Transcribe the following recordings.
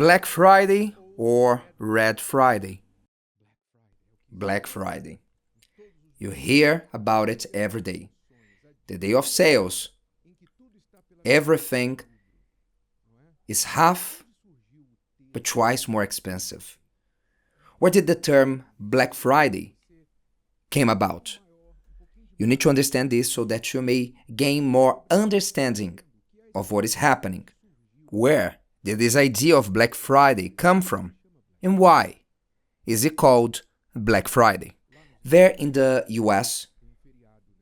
Black Friday or Red Friday? Black Friday. You hear about it every day. The day of sales. Everything is half but twice more expensive. Where did the term Black Friday came about? You need to understand this so that you may gain more understanding of what is happening. Where did this idea of Black Friday come from? And why is it called Black Friday? There in the US,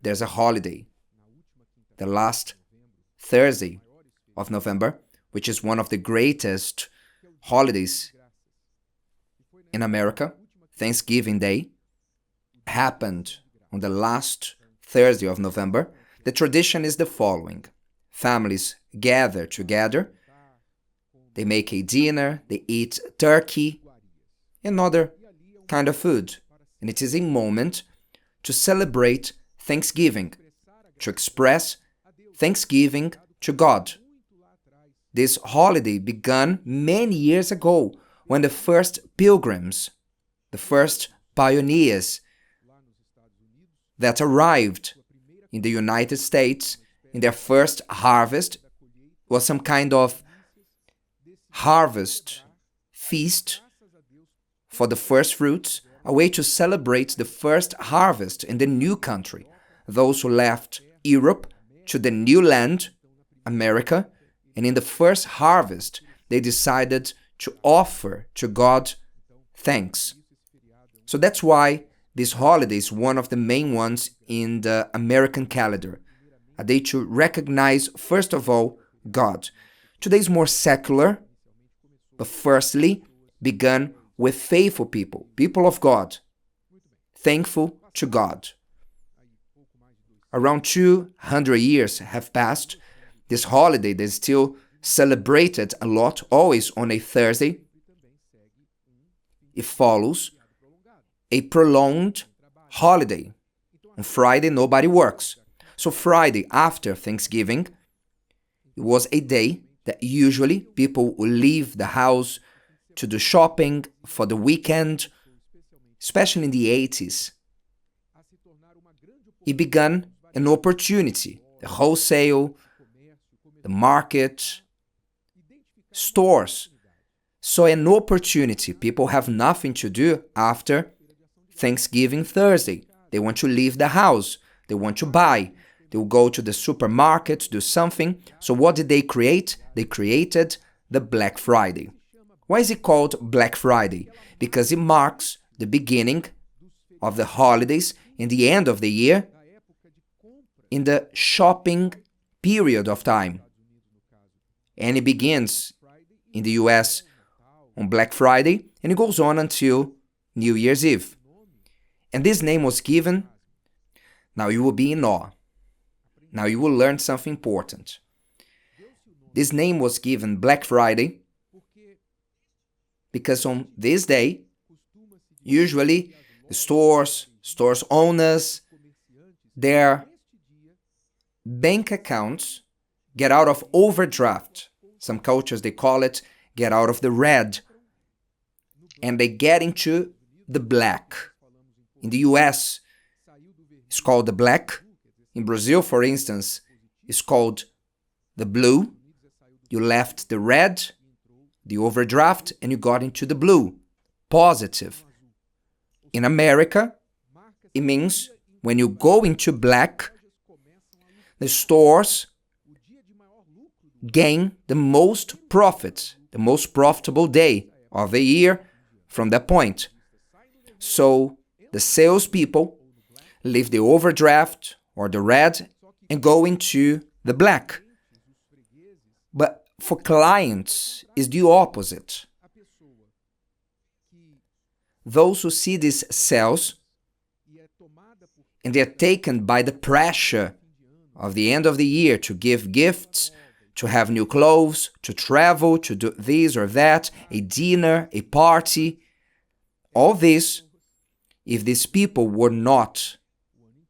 there's a holiday, the last Thursday of November, which is one of the greatest holidays in America. Thanksgiving Day happened on the last Thursday of November. The tradition is the following. Families gather together, they make a dinner, they eat turkey and other kind of food. And it is a moment to celebrate Thanksgiving, to express thanksgiving to God. This holiday began many years ago when the first pilgrims, the first pioneers that arrived in the United States in their first harvest was some kind of harvest feast for the first fruits, a way to celebrate the first harvest in the new country. Those who left Europe to the new land, America, and in the first harvest, they decided to offer to God thanks. So that's why this holiday is one of the main ones in the American calendar, a day to recognize, first of all, God. Today is more secular, but firstly began with faithful people, people of God, thankful to God. Around 200 years have passed. This holiday is still celebrated a lot, always on a Thursday. It follows a prolonged holiday. On Friday, nobody works. So Friday, after Thanksgiving, it was a day that usually people will leave the house to do shopping for the weekend, especially in the 80s. It began an opportunity, the wholesale, the market, stores. So an opportunity. People have nothing to do after Thanksgiving Thursday. They want to leave the house. They want to buy. They will go to the supermarket to do something. So what did they create? They created the Black Friday. Why is it called Black Friday? Because it marks the beginning of the holidays and the end of the year in the shopping period of time. And it begins in the US on Black Friday and it goes on until New Year's Eve. And this name was given, now you will be in awe. Now you will learn something important. This name was given Black Friday because on this day, usually the stores owners, their bank accounts get out of overdraft. Some cultures, they call it get out of the red. And they get into the black. In the US, it's called the black. In Brazil, for instance, it's called the blue. You left the red, the overdraft, and you got into the blue. Positive. In America, it means when you go into black, the stores gain the most profit, the most profitable day of the year from that point. So the salespeople leave the overdraft or the red and go into the black. But for clients, it's the opposite. Those who see these sales and they are taken by the pressure of the end of the year to give gifts, to have new clothes, to travel, to do this or that, a dinner, a party. All this, if these people were not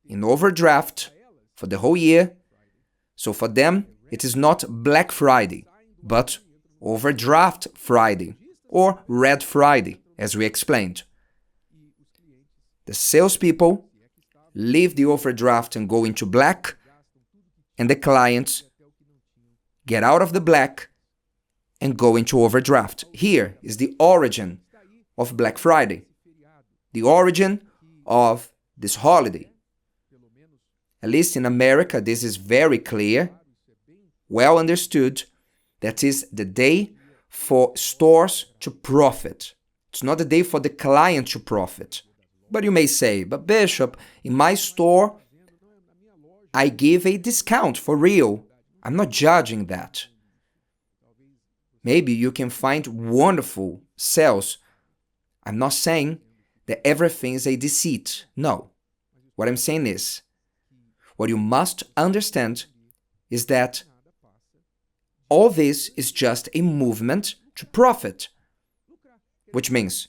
in overdraft for the whole year, so for them, it is not Black Friday, but Overdraft Friday, or Red Friday, as we explained. The salespeople leave the overdraft and go into black, and the clients get out of the black and go into overdraft. Here is the origin of Black Friday, the origin of this holiday. At least in America, this is very clear, well understood. That is the day for stores to profit. It's not the day for the client to profit. But you may say, but Bishop, in my store, I give a discount for real. I'm not judging that. Maybe you can find wonderful sales. I'm not saying that everything is a deceit. No. What I'm saying is, what you must understand is that all this is just a movement to profit. Which means,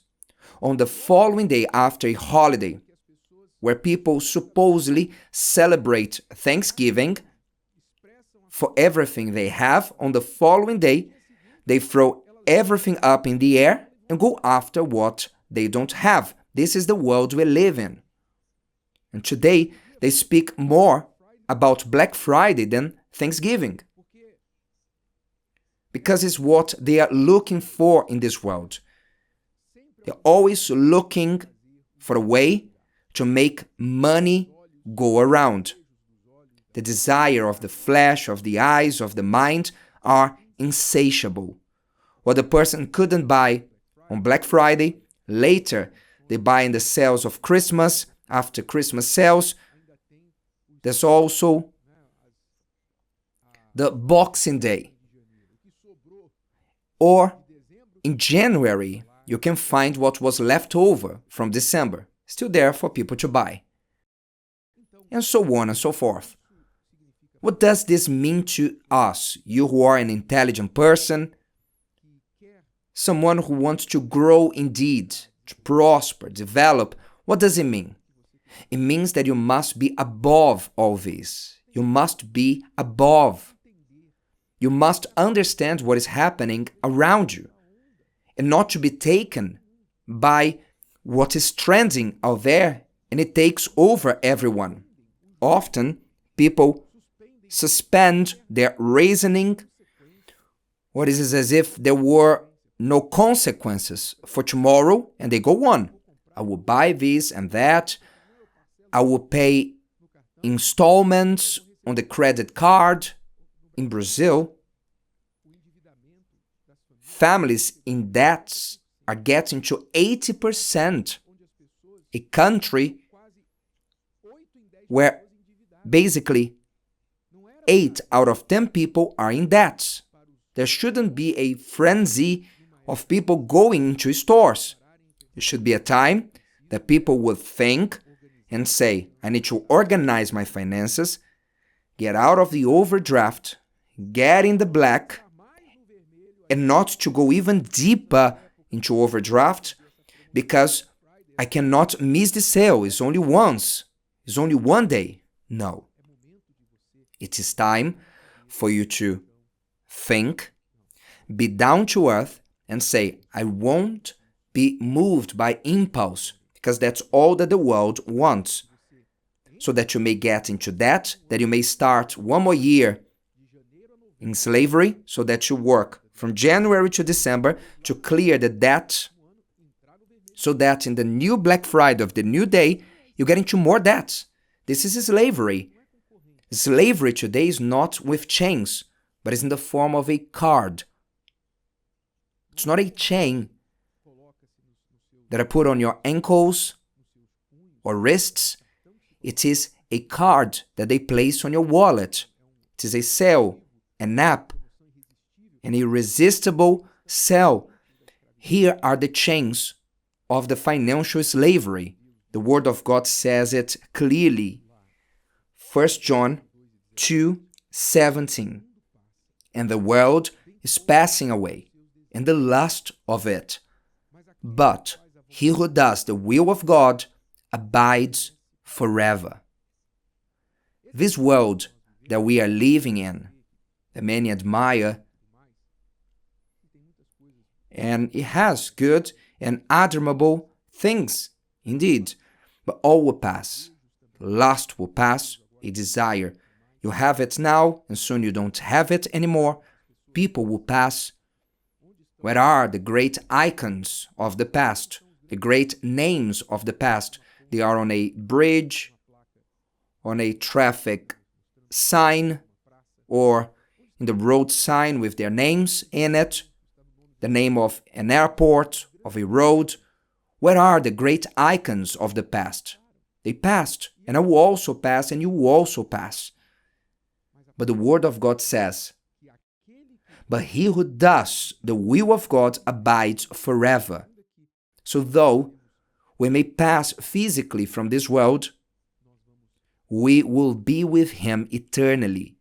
on the following day after a holiday, where people supposedly celebrate Thanksgiving for everything they have, on the following day, they throw everything up in the air and go after what they don't have. This is the world we live in. And today, they speak more about Black Friday than Thanksgiving. Because it's what they are looking for in this world. They're always looking for a way to make money go around. The desire of the flesh, of the eyes, of the mind are insatiable. What the person couldn't buy on Black Friday, later they buy in the sales of Christmas, after Christmas sales. There's also the Boxing Day. Or in January, you can find what was left over from December, still there for people to buy. And so on and so forth. What does this mean to us, you who are an intelligent person, someone who wants to grow indeed, to prosper, develop? What does it mean? It means that you must be above all this. You must be above. You must understand what is happening around you and not to be taken by what is trending out there and it takes over everyone. Often, people suspend their reasoning, or it is as if there were no consequences for tomorrow, and they go on. I will buy this and that. I will pay installments on the credit card. In Brazil, families in debts are getting to 80%. A country where basically 8 out of 10 people are in debt. There shouldn't be a frenzy of people going into stores. It should be a time that people would think and say, I need to organize my finances, get out of the overdraft, get in the black, and not to go even deeper into overdraft because I cannot miss the sale. It's only once. It's only one day. No. It is time for you to think, be down to earth, and say, I won't be moved by impulse because that's all that the world wants. So that you may get into debt, that you may start one more year in slavery, so that you work from January to December to clear the debt, so that in the new Black Friday of the new day, you get into more debt. This is slavery. Slavery today is not with chains, but is in the form of a card. It's not a chain that I put on your ankles or wrists. It is a card that they place on your wallet. It is a cell, an app, an irresistible cell. Here are the chains of the financial slavery. The Word of God says it clearly. 1 John 2:17. And the world is passing away, and the lust of it. But he who does the will of God abides forever. This world that we are living in, that many admire, and it has good and admirable things indeed. But all will pass. Lust will pass, a desire. You have it now, and soon you don't have it anymore. People will pass. Where are the great icons of the past? The great names of the past? They are on a bridge, on a traffic sign, or in the road sign with their names in it, the name of an airport, of a road. Where are the great icons of the past? They passed, and I will also pass, and you will also pass. But the Word of God says, but he who does the will of God abides forever. So though we may pass physically from this world, we will be with him eternally.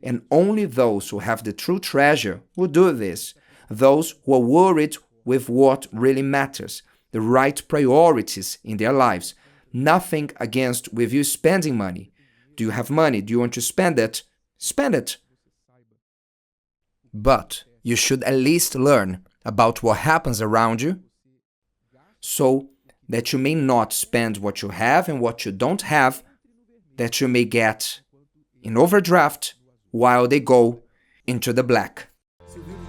And only those who have the true treasure will do this. Those who are worried with what really matters, the right priorities in their lives. Nothing against with you spending money. Do you have money? Do you want to spend it? Spend it. But you should at least learn about what happens around you so that you may not spend what you have and what you don't have, that you may get in overdraft while they go into the black.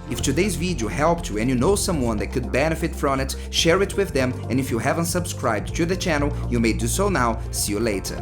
If today's video helped you and you know someone that could benefit from it, share it with them, and if you haven't subscribed to the channel, you may do so now. See you later.